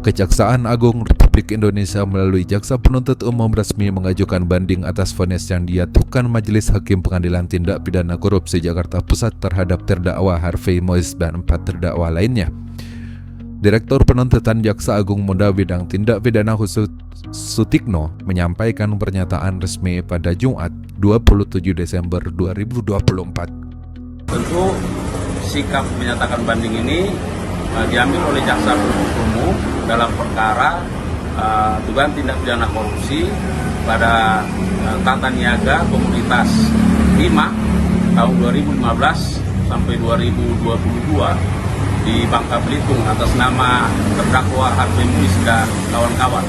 Kejaksaan Agung Republik Indonesia melalui Jaksa Penuntut Umum resmi mengajukan banding atas vonis yang dijatuhkan Majelis Hakim Pengadilan Tindak Pidana Korupsi Jakarta Pusat terhadap terdakwa Harvey Mois dan 4 terdakwa lainnya. Direktur Penuntutan Jaksa Agung Muda Bidang Tindak Pidana Khusus Sutikno menyampaikan pernyataan resmi pada Jumat 27 Desember 2024. Tentu sikap menyatakan banding ini diambil oleh Jaksa Penuntut Umum dalam perkara dugaan tindak pidana korupsi pada tata niaga komoditas timah tahun 2015 sampai 2022 di Bangka Belitung atas nama terdakwa Harvey Mois dan kawan-kawan.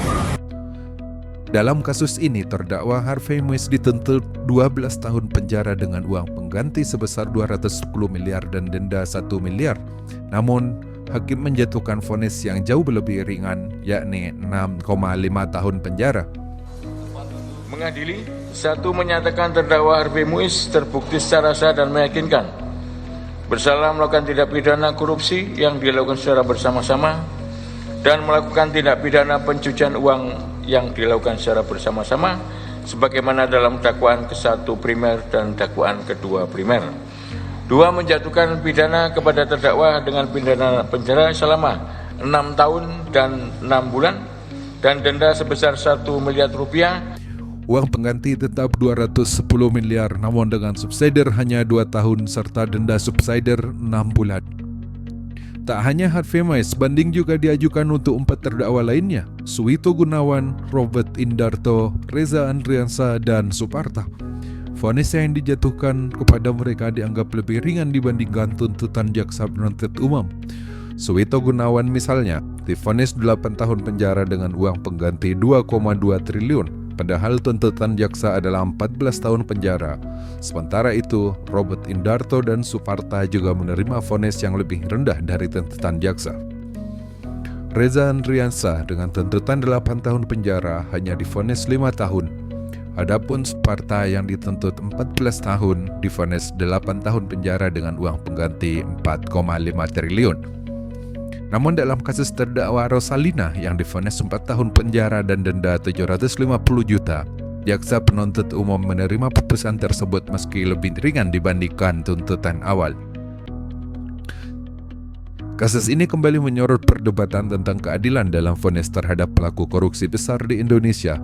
Dalam kasus ini, terdakwa Harvey Mois dituntut 12 tahun penjara dengan uang pengganti sebesar 210 miliar dan denda 1 miliar. Namun, hakim menjatuhkan vonis yang jauh lebih ringan, yakni 6,5 tahun penjara. Mengadili, 1. Menyatakan terdakwa Harvey Mois terbukti secara sah dan meyakinkan bersalah melakukan tindak pidana korupsi yang dilakukan secara bersama-sama dan melakukan tindak pidana pencucian uang yang dilakukan secara bersama-sama sebagaimana dalam dakwaan ke-1 primer dan dakwaan kedua primer. 2. Menjatuhkan pidana kepada terdakwa dengan pidana penjara selama 6 tahun dan 6 bulan dan denda sebesar 1 miliar rupiah. Uang pengganti tetap 210 miliar, namun dengan subsidiar hanya 2 tahun serta denda subsidiar 6 bulan. Tak hanya Harvey Mois, banding juga diajukan untuk 4 terdakwa lainnya, Suwito Gunawan, Robert Indarto, Reza Andriansa, dan Suparta. Vonis yang dijatuhkan kepada mereka dianggap lebih ringan dibandingkan tuntutan Jaksa Penuntut Umum. Suwito Gunawan misalnya divonis 8 tahun penjara dengan uang pengganti 2,2 triliun, padahal tuntutan jaksa adalah 14 tahun penjara. Sementara itu, Robert Indarto dan Suparta juga menerima vonis yang lebih rendah dari tuntutan jaksa. Reza Andriansa dengan tuntutan 8 tahun penjara hanya divonis 5 tahun. Adapun Suparta yang dituntut 14 tahun divonis 8 tahun penjara dengan uang pengganti 4,5 triliun. Namun dalam kasus terdakwa Rosalina yang divonis 4 tahun penjara dan denda 750 juta, Jaksa Penuntut Umum menerima putusan tersebut meski lebih ringan dibandingkan tuntutan awal. Kasus ini kembali menyorot perdebatan tentang keadilan dalam vonis terhadap pelaku korupsi besar di Indonesia.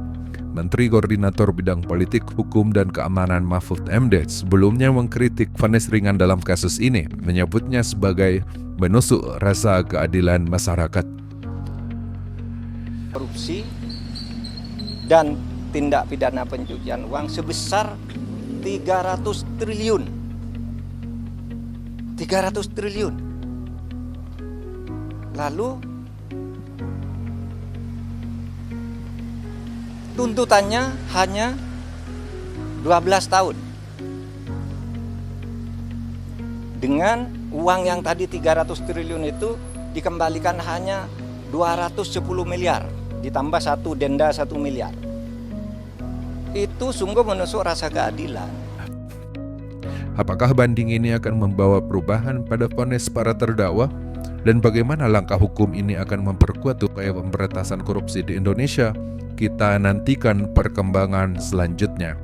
Menteri Koordinator Bidang Politik, Hukum, dan Keamanan Mahfud MD sebelumnya mengkritik vonis ringan dalam kasus ini, menyebutnya sebagai menusuk rasa keadilan masyarakat. Korupsi dan tindak pidana pencucian uang sebesar 300 triliun. 300 triliun. Lalu tuntutannya hanya 12 tahun. Dengan uang yang tadi 300 triliun itu dikembalikan hanya 210 miliar, ditambah 1 denda 1 miliar. Itu sungguh menusuk rasa keadilan. Apakah banding ini akan membawa perubahan pada vonis para terdakwa? Dan bagaimana langkah hukum ini akan memperkuat upaya pemberantasan korupsi di Indonesia? Kita nantikan perkembangan selanjutnya.